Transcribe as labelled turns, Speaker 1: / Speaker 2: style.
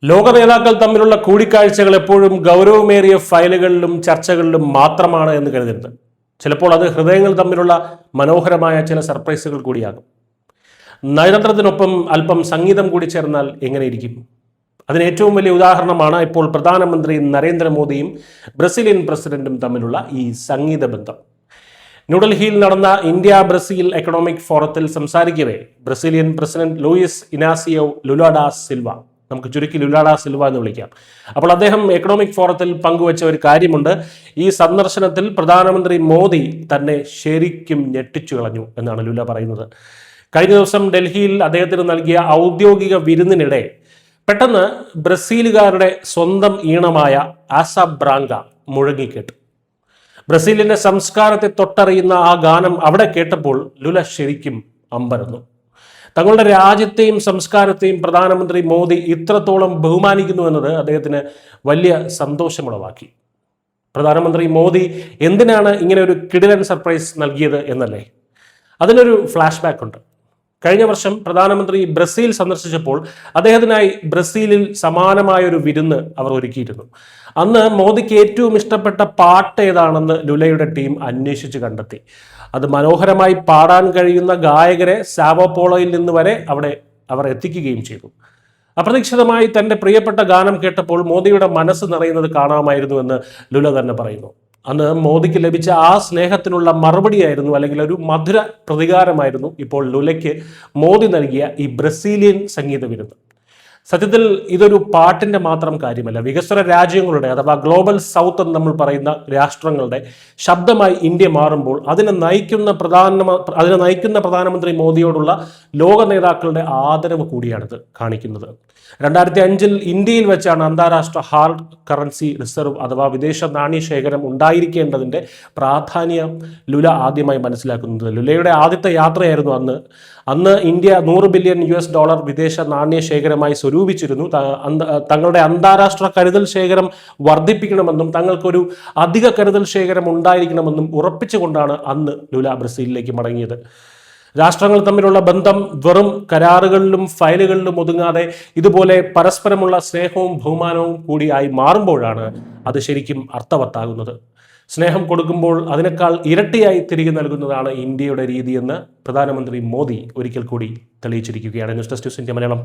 Speaker 1: ലോക നേതാക്കൾ തമ്മിലുള്ള കൂടിക്കാഴ്ചകൾ എപ്പോഴും ഗൗരവമേറിയ ഫയലുകളിലും ചർച്ചകളിലും മാത്രമാണ് എന്ന് കരുതരുത്. ചിലപ്പോൾ അത് ഹൃദയങ്ങൾ തമ്മിലുള്ള മനോഹരമായ ചില സർപ്രൈസുകൾ കൂടിയാകും. നയതന്ത്രത്തിനൊപ്പം അല്പം സംഗീതം കൂടി ചേർന്നാൽ എങ്ങനെയിരിക്കും? അതിന് ഏറ്റവും വലിയ ഉദാഹരണമാണ് ഇപ്പോൾ പ്രധാനമന്ത്രി നരേന്ദ്രമോദിയും ബ്രസീലിയൻ പ്രസിഡന്റും തമ്മിലുള്ള ഈ സംഗീത ബന്ധം. ന്യൂഡൽഹിയിൽ നടന്ന ഇന്ത്യ ബ്രസീൽ എക്കണോമിക് ഫോറത്തിൽ സംസാരിക്കവേ Brazilian president Luiz Inacio Lula da Silva, നമുക്ക് ചുരുക്കി ലുല ഡാ സിൽവ എന്ന് വിളിക്കാം, അപ്പോൾ അദ്ദേഹം എക്കണോമിക് ഫോറത്തിൽ പങ്കുവച്ച ഒരു കാര്യമുണ്ട്. ഈ സന്ദർശനത്തിൽ പ്രധാനമന്ത്രി മോദി തന്നെ ശരിക്കും ഞെട്ടിച്ചു കളഞ്ഞു എന്നാണ് ലുല പറയുന്നത്. കഴിഞ്ഞ ദിവസം ഡൽഹിയിൽ അദ്ദേഹത്തിന് നൽകിയ ഔദ്യോഗിക വിരുന്നിനിടെ പെട്ടെന്ന് ബ്രസീലുകാരുടെ സ്വന്തം ഈണമായ ആസ ബ്രാങ്ക മുഴങ്ങിക്കേട്ടു. ബ്രസീലിന്റെ സംസ്കാരത്തെ തൊട്ടറിയുന്ന ആ ഗാനം അവിടെ കേട്ടപ്പോൾ ലുല ശരിക്കും അമ്പരന്നു. തങ്ങളുടെ രാജ്യത്തെയും സംസ്കാരത്തെയും പ്രധാനമന്ത്രി മോദി ഇത്രത്തോളം ബഹുമാനിക്കുന്നു എന്നത് അദ്ദേഹത്തിന് വലിയ സന്തോഷമുളവാക്കി. പ്രധാനമന്ത്രി മോദി എന്തിനാണ് ഇങ്ങനെ ഒരു കിടിലൻ സർപ്രൈസ് നൽകിയത് എന്നല്ലേ? അതിനൊരു ഫ്ലാഷ് ബാക്ക് ഉണ്ട്. കഴിഞ്ഞ വർഷം പ്രധാനമന്ത്രി ബ്രസീൽ സന്ദർശിച്ചപ്പോൾ അദ്ദേഹത്തിനായി ബ്രസീലിൽ സമാനമായ ഒരു വിരുന്ന് അവർ ഒരുക്കിയിരുന്നു. അന്ന് മോദിക്ക് ഏറ്റവും ഇഷ്ടപ്പെട്ട പാട്ട് ഏതാണെന്ന് ലുലയുടെ ടീം അന്വേഷിച്ച് കണ്ടെത്തി. അത് മനോഹരമായി പാടാൻ കഴിയുന്ന ഗായകരെ സാവോപോളോയിൽ നിന്ന് വരെ അവർ എത്തിക്കുകയും ചെയ്തു. അപ്രതീക്ഷിതമായി തൻ്റെ പ്രിയപ്പെട്ട ഗാനം കേട്ടപ്പോൾ മോദിയുടെ മനസ്സ് നിറയുന്നത് കാണാമായിരുന്നു എന്ന് ലുല തന്നെ പറയുന്നു. അന്ന് മോദിക്ക് ലഭിച്ച ആ സ്നേഹത്തിനുള്ള മറുപടിയായിരുന്നു, അല്ലെങ്കിൽ ഒരു മധുര പ്രതികാരമായിരുന്നു ഇപ്പോൾ ലുലയ്ക്ക് മോദി നൽകിയ ഈ ബ്രസീലിയൻ സംഗീത വിരുന്ന്. സത്യത്തിൽ ഇതൊരു പാട്ടിന്റെ മാത്രം കാര്യമല്ല. വികസ്വര രാജ്യങ്ങളുടെ അഥവാ ഗ്ലോബൽ സൗത്ത് എന്ന് നമ്മൾ പറയുന്ന രാഷ്ട്രങ്ങളുടെ ശബ്ദമായി ഇന്ത്യ മാറുമ്പോൾ അതിനെ നയിക്കുന്ന പ്രധാനമന്ത്രി മോദിയോടുള്ള ലോക നേതാക്കളുടെ ആദരവ് കൂടിയാണിത് കാണിക്കുന്നത്. 2005 ഇന്ത്യയിൽ വെച്ചാണ് അന്താരാഷ്ട്ര ഹാർഡ് കറൻസി റിസർവ് അഥവാ വിദേശ നാണ്യശേഖരം ഉണ്ടായിരിക്കേണ്ടതിൻ്റെ പ്രാധാന്യം ലുല ആദ്യമായി മനസ്സിലാക്കുന്നത്. ലുലയുടെ ആദ്യത്തെ യാത്രയായിരുന്നു അന്ന് ഇന്ത്യ $100 ബില്യൺ വിദേശ നാണ്യശേഖരമായി സ്വരൂപിച്ചിരുന്നു. തങ്ങളുടെ അന്താരാഷ്ട്ര കരുതൽ ശേഖരം വർദ്ധിപ്പിക്കണമെന്നും തങ്ങൾക്കൊരു അധിക കരുതൽ ശേഖരം ഉണ്ടായിരിക്കണമെന്നും ഉറപ്പിച്ചുകൊണ്ടാണ് അന്ന് ലുല ബ്രസീലിലേക്ക് മടങ്ങിയത്. രാഷ്ട്രങ്ങൾ തമ്മിലുള്ള ബന്ധം വെറും കരാറുകളിലും ഫയലുകളിലും ഒതുങ്ങാതെ ഇതുപോലെ പരസ്പരമുള്ള സ്നേഹവും ബഹുമാനവും കൂടിയായി മാറുമ്പോഴാണ് അത് ശരിക്കും അർത്ഥവത്താകുന്നത്. സ്നേഹം കൊടുക്കുമ്പോൾ അതിനേക്കാൾ ഇരട്ടിയായി തിരികെ നൽകുന്നതാണ് ഇന്ത്യയുടെ രീതിയെന്ന് പ്രധാനമന്ത്രി മോദി ഒരിക്കൽ കൂടി തെളിയിച്ചിരിക്കുകയാണ്. News desk India Malayalam.